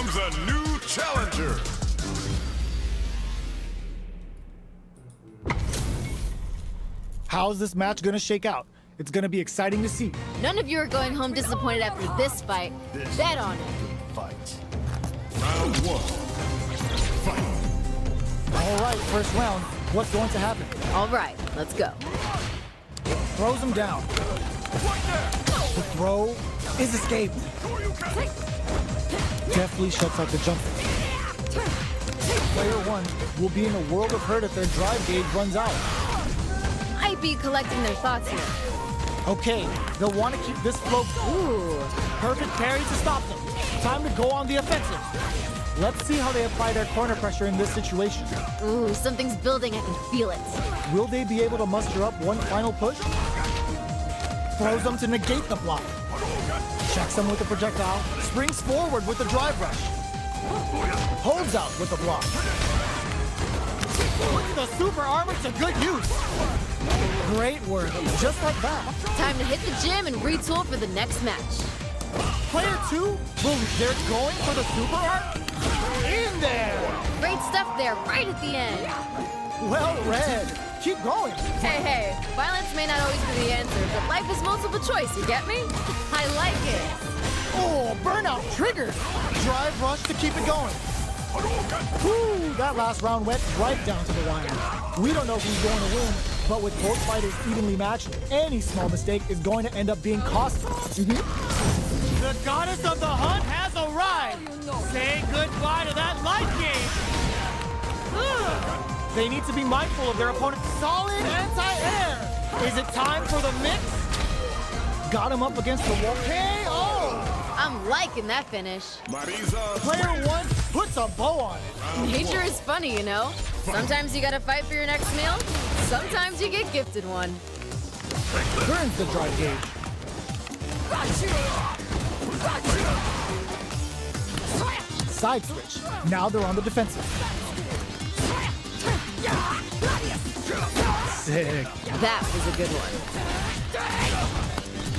comes a new challenger. How's this match gonna shake out? It's gonna be exciting to see. None of you are going home disappointed after this fight. Bet on it. Fight. Round one. Fight. All right, first round. What's going to happen? All right, let's go. Throws him down. The throw is escaped. Deftly shuts out the jumper. Player one will be in a world of hurt if their drive gauge runs out. Might be collecting their thoughts here. Okay, they'll want to keep this flow. Ooh. Perfect parry to stop them. Time to go on the offensive. Let's see how they apply their corner pressure in this situation. Ooh, something's building. I can feel it. Will they be able to muster up one final push? Throws them to negate the block. Checks them with the projectile. Springs forward with the drive rush. Holds out with the block. Puts the super armor to good use. Great work. Just like that. Time to hit the gym and retool for the next match. Player two, boom, they're going for the super art. In there. Great stuff there, right at the end. Well read. Keep going. Hey, violence may not always be the answer, but life is multiple choice, you get me? I like it. Oh, burnout triggered. Drive rush to keep it going. Whew, that last round went right down to the wire. We don't know who's going to win, but with both fighters evenly matched, any small mistake is going to end up being costly. The goddess of the hunt has arrived. Say goodbye to that life game. They need to be mindful of their opponent's solid anti-air. Is it time for the mix? Got him up against the wall. KO! I'm liking that finish. Marisa. Player one puts a bow on it. Nature is funny, you know? Sometimes you gotta fight for your next meal. Sometimes you get gifted one. Burns the drive gauge. Side switch. Now they're on the defensive. Sick. That was a good one.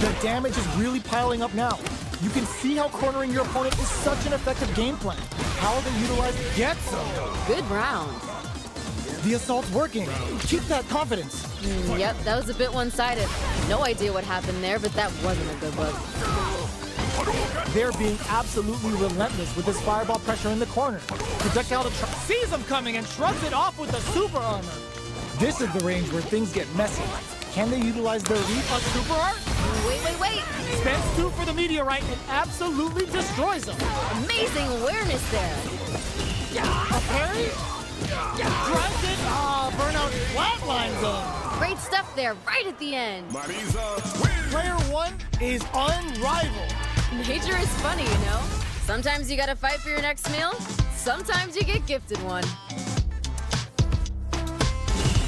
The damage is really piling up now. You can see how cornering your opponent is such an effective game plan. How they utilize get some. Good round. The assault's working. Keep that confidence. Yep, that was a bit one-sided. No idea what happened there, but that wasn't a good look. They're being absolutely relentless with this fireball pressure in the corner. Projectile sees them coming and shrugs it off with the super armor. This is the range where things get messy. Can they utilize their Reef super art? Wait. Spends two for the meteorite and absolutely destroys them. Amazing awareness there. A parry? Drives it. Burnout flatlines them. Great stuff there, right at the end. Marisa wins. Player one is unrivaled. Nature is funny, you know? Sometimes you gotta fight for your next meal. Sometimes you get gifted one.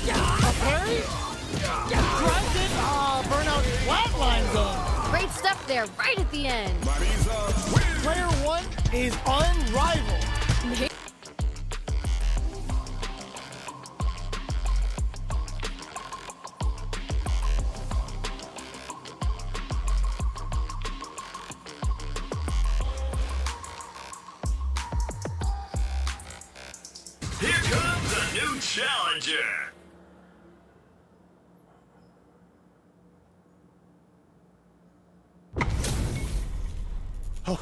A parry? Drives it. Burnout flatlines them. Great stuff there, right at the end. Marisa wins. Player one is unrivaled. Here comes a new challenger.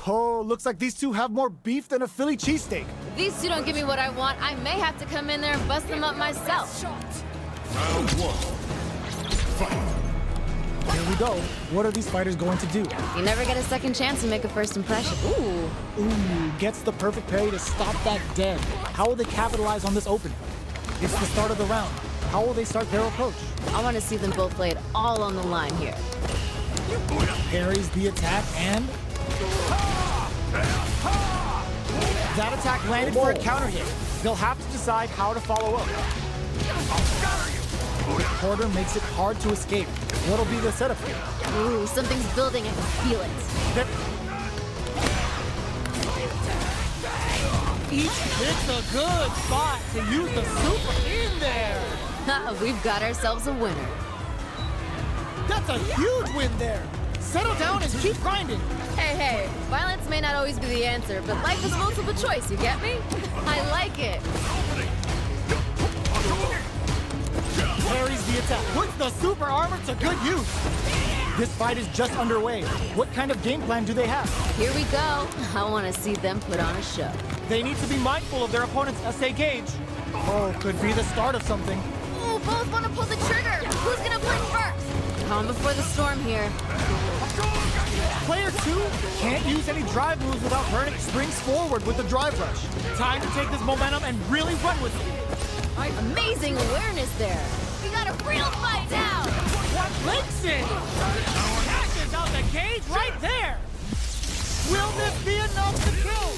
Oh, looks like these two have more beef than a Philly cheesesteak. If these two don't give me what I want, I may have to come in there and bust them up myself. Round one. Fight. Here we go. What are these fighters going to do? You never get a second chance to make a first impression. Ooh. Ooh, gets the perfect parry to stop that dead. How will they capitalize on this opening? It's the start of the round. How will they start their approach? I want to see them both lay it all on the line here. Parries the attack and... That attack landed for a counter hit. They'll have to decide how to follow up. Porter makes it hard to escape. What'll be the setup here? Ooh, something's building. I can feel it. Each picks a good spot to use the super in there. We've got ourselves a winner. That's a huge win there. settle down and keep grinding. Hey, violence may not always be the answer, but life is multiple choice, you get me? I like it. Parries the attack, puts the super armor to good use. This fight is just underway. What kind of game plan do they have? Here we go. I want to see them put on a show. They need to be mindful of their opponent's SA gauge. Oh, could be the start of something. Ooh, both want to pull the trigger. Who's gonna blink first? Calm before the storm here. Player 2 can't use any drive moves without burning springs forward with the drive rush. Time to take this momentum and really run with it. Amazing awareness there. We got a real fight now. What links it? Catches out the gauge right there. Will this be enough to kill?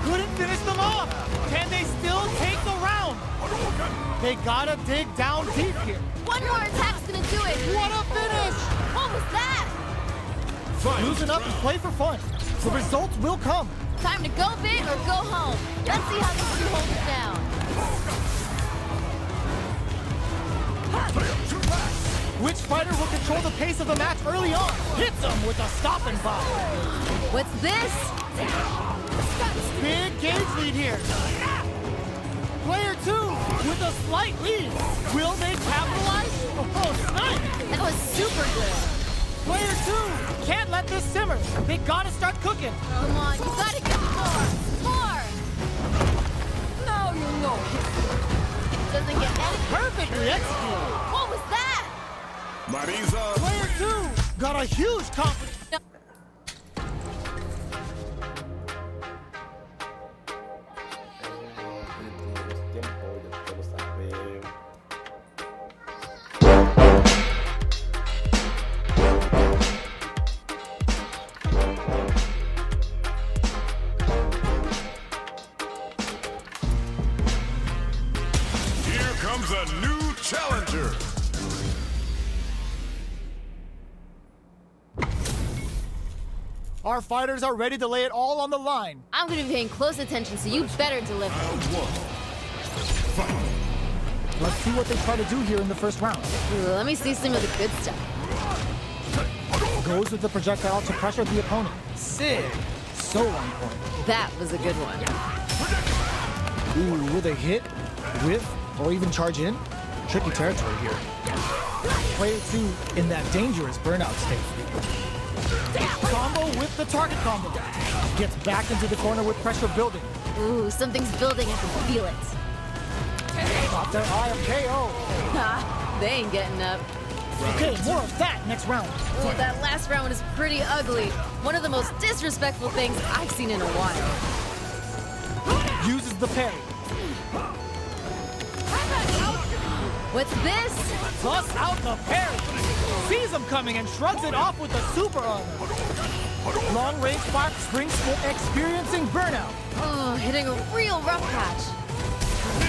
Couldn't finish them off. Can they still take the round? They gotta dig down deep here. One more attack's gonna do it. What a finish! What was that? Loosen up and play for fun. The results will come. Time to go big or go home. Let's see how these two hold it down. Which fighter will control the pace of the match early on? Hits them with a stop and bomb. What's this? Big gauge lead here. Player 2 with a slight lead. Will they capitalize? Oh, snipe! That was super good. Player 2 can't let this simmer. They gotta start cooking. Come on, you gotta give me more. More! Now you know. Doesn't get any... Perfectly executed. What was that? Marisa. Player 2 got a huge confidence. Here comes a new challenger. Our fighters are ready to lay it all on the line. I'm gonna be paying close attention, so you better deliver. Round 1. Let's see what they try to do here in the first round. Ooh, let me see some of the good stuff. Goes with the projectile to pressure the opponent. Sick. So on point. That was a good one. Ooh, will they hit, whiff, or even charge in? Tricky territory here. Player 2 in that dangerous burnout state. Combo with the target combo. Gets back into the corner with pressure building. Ooh, something's building. I can feel it. Got their eye of KO. Ha, they ain't getting up. Okay, more of that next round. Ooh, that last round was pretty ugly. One of the most disrespectful things I've seen in a while. Uses the parry. What's this? Busts out the parry. Sees him coming and shrugs it off with the super armor. Long range spark springs for experiencing burnout. Oh, hitting a real rough patch.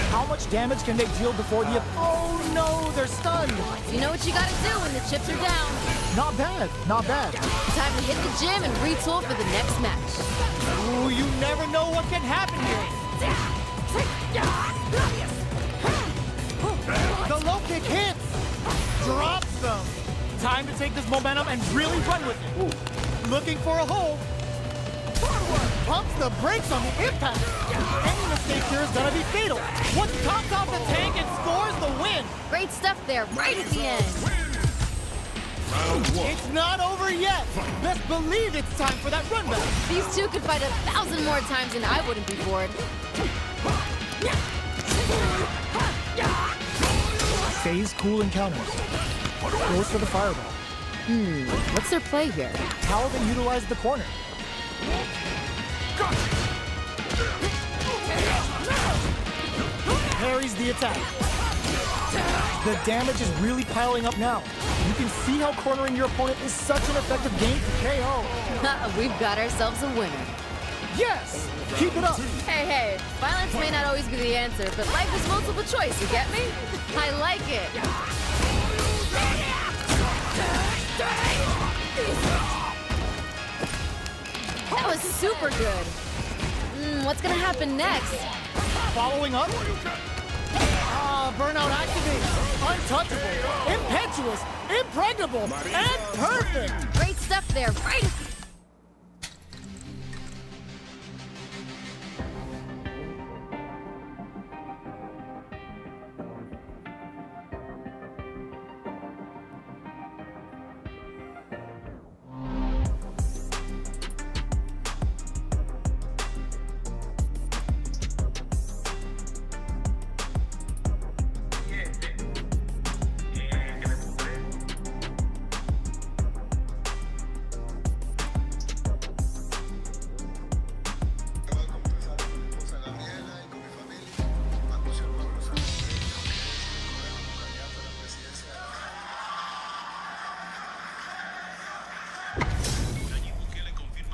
How much damage can they deal before the... Oh no, they're stunned. You know what you gotta do when the chips are down. Not bad, not bad. Time to hit the gym and retool for the next match. Ooh, you never know what can happen here. The low kick hits. Drops them. Time to take this momentum and really run with it. Ooh. Looking for a hole. Pumps the brakes on the impact. Any mistake here is gonna be fatal. What tops off the tank and scores the win. Great stuff there, right at the end. Round 1. It's not over yet. Best believe it's time for that run back. These two could fight 1,000 more times and I wouldn't be bored. Stays cool in counters. Goes for the fireball. What's their play here? How they utilize the corner. Parries the attack. The damage is really piling up now. You can see how cornering your opponent is such an effective game to KO. We've got ourselves a winner. Yes! Keep it up! Hey, violence may not always be the answer, but life is multiple choice, you get me? I like it. That was super good. What's gonna happen next? Following up. Burnout activates. Untouchable, impetuous, impregnable, and perfect! Great stuff there, right?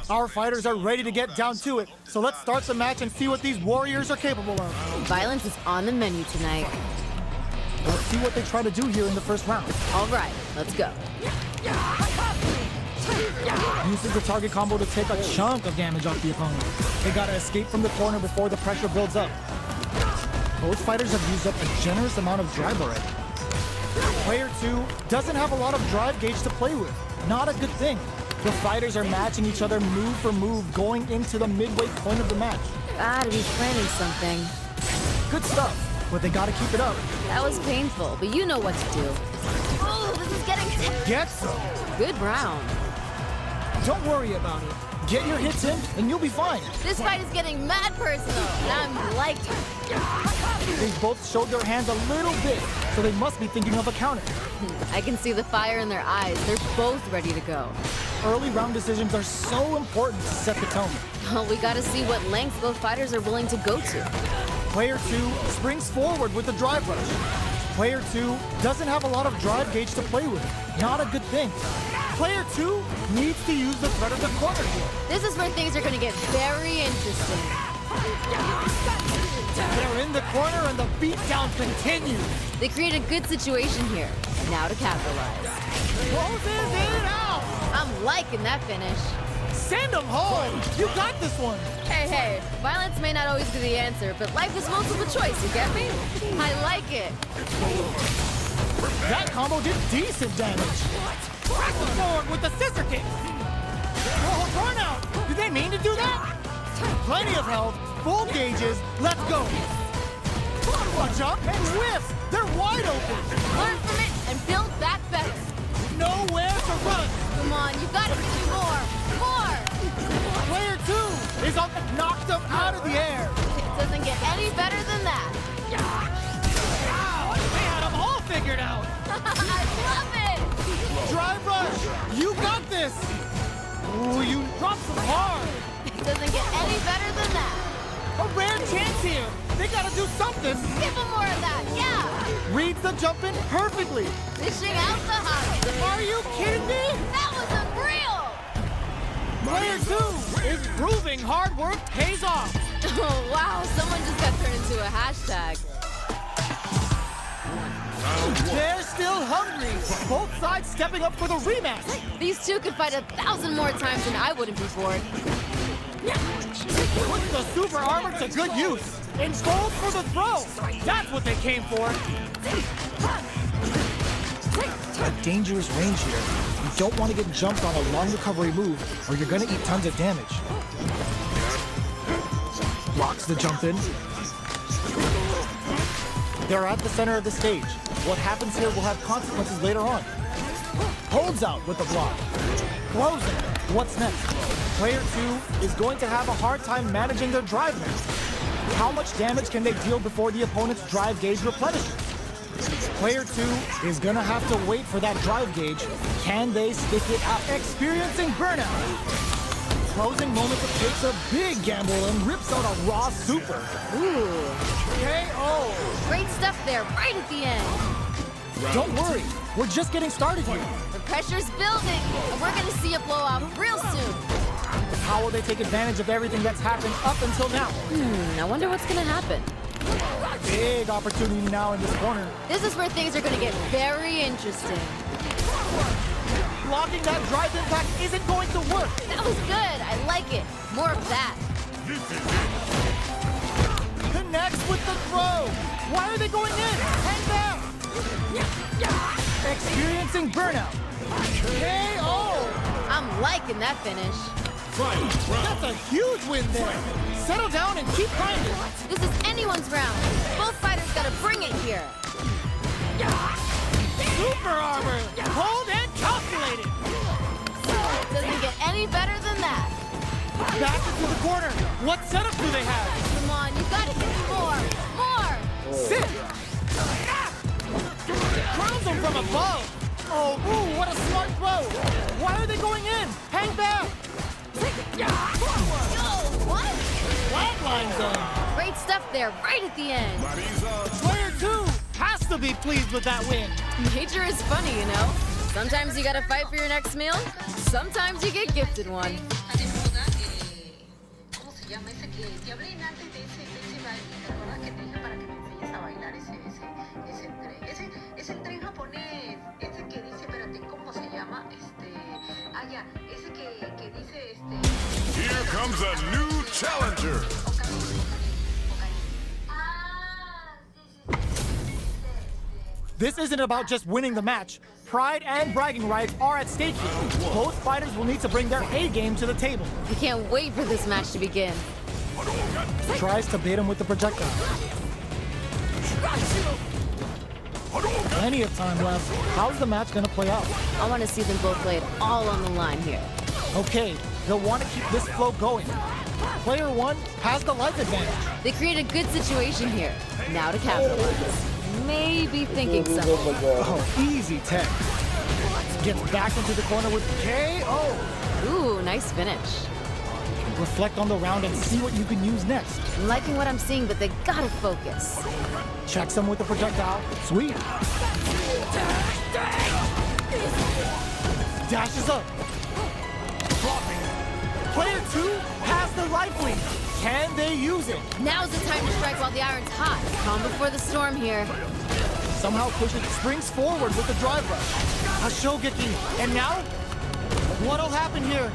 Our fighters are ready to get down to it, so let's start the match and see what these warriors are capable of. Violence is on the menu tonight. Let's see what they try to do here in the first round. All right, let's go. Uses the target combo to take a chunk of damage off the opponent. They gotta escape from the corner before the pressure builds up. Both fighters have used up a generous amount of drive already. Player 2 doesn't have a lot of drive gauge to play with. Not a good thing. The fighters are matching each other move for move going into the midway point of the match. Gotta be planning something. Good stuff, but they gotta keep it up. That was painful, but you know what to do. Oh, this is getting... Get some. Good round. Don't worry about it. Get your hits in, and you'll be fine. This fight is getting mad personal, and I'm liking it. They both showed their hands a little bit, so they must be thinking of a counter. I can see the fire in their eyes. They're both ready to go. Early round decisions are so important to set the tone. Well, we gotta see what lengths both fighters are willing to go to. Player 2 springs forward with the drive rush. Player 2 doesn't have a lot of drive gauge to play with. Not a good thing. Player 2 needs to use the threat of the corner here. This is where things are gonna get very interesting. They're in the corner and the beatdown continues. They create a good situation here. Now to capitalize. Closes it out. I'm liking that finish. Send them home. You got this one. Hey, violence may not always be the answer, but life is multiple choice, you get me? I like it. That combo did decent damage. Crack the forward with the scissor kick. Oh, burnout. Did they mean to do that? Plenty of health, full gauges. Let's go. A jump and whiffs. They're wide open. Learn from it and build back better. Nowhere to run. Come on, you gotta do more. More! Player 2 is up and knocked them out of the air. It doesn't get any better than that. Wow, they had them all figured out. I love it! Drive rush. You got this. Ooh, you dropped some hard. It doesn't get any better than that. A rare chance here. They gotta do something. Give them more of that, yeah! Reads the jump in perfectly. Dishing out the hot. Are you kidding me? That was unreal! Player 2 is proving hard work pays off. Oh, wow, someone just got turned into a hashtag. They're still hungry. Both sides stepping up for the rematch. These two could fight 1,000 more times and I wouldn't be bored. Put the super armor to good use. And goes for the throw. That's what they came for. A dangerous range here. You don't want to get jumped on a long recovery move, or you're gonna eat tons of damage. Blocks the jump in. They're at the center of the stage. What happens here will have consequences later on. Holds out with the block. Closing. What's next? Player 2 is going to have a hard time managing their drive now. How much damage can they deal before the opponent's drive gauge replenishes? Player 2 is gonna have to wait for that drive gauge. Can they stick it out? Experiencing burnout. Closing moment takes a big gamble and rips out a raw super. Ooh, KO. great stuff there, right at the end. Don't worry, we're just getting started here. The pressure's building, and we're gonna see a blowout real soon. How will they take advantage of everything that's happened up until now? I wonder what's gonna happen. Big opportunity now in this corner. This is where things are gonna get very interesting. Blocking that drive impact isn't going to work. That was good, I like it. More of that. Connects with the throw. Why are they going in? Hang down. experiencing burnout. KO! I'm liking that finish. That's a huge win there. Settle down and keep grinding. This is anyone's round. Both fighters gotta bring it here. Super armor, cold and calculated. Doesn't get any better than that. Back into the corner. What setup do they have? Come on, you gotta give me more. More! Sit. Crowns them from above. Oh, ooh, what a smart throw. Why are they going in? Hang back. What? Flatline zone. Great stuff there, right at the end. Marisa. Player 2 has to be pleased with that win. Nature is funny, you know? Sometimes you gotta fight for your next meal. Sometimes you get gifted one. ¿Cómo se llama ese que te hablé antes de ese baile? ¿Te acuerdas que te dije para que me enseñes a bailar ese tren japonés? Ese que dice, espérate, ¿cómo se llama? Ya, ese que dice, Here comes a new challenger. This isn't about just winning the match. Pride and bragging rights are at stake here. Both fighters will need to bring their A game to the table. I can't wait for this match to begin. Tries to bait him with the projectile. Plenty of time left. How's the match gonna play out? I want to see them both lay it all on the line here. Okay, they'll want to keep this flow going. Player 1 has the life advantage. They create a good situation here. Now to capitalize. Maybe thinking something. Oh, easy tech. Gets back into the corner with KO. Ooh, nice finish. Reflect on the round and see what you can use next. I'm liking what I'm seeing, but they gotta focus. Checks him with the projectile. Sweet. Dashes up. Player 2 has the life lead. Can they use it? Now's the time to strike while the iron's hot. Calm before the storm here. Somehow pushes, springs forward with the drive rush. A Shogeki. And now? What'll happen here?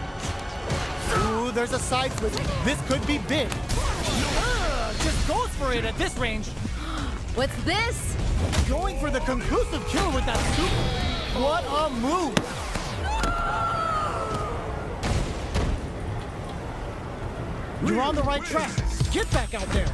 Ooh, there's a side switch. This could be big. Just goes for it at this range. What's this? Going for the conclusive kill with that super. What a move. You're on the right track. Get back out there.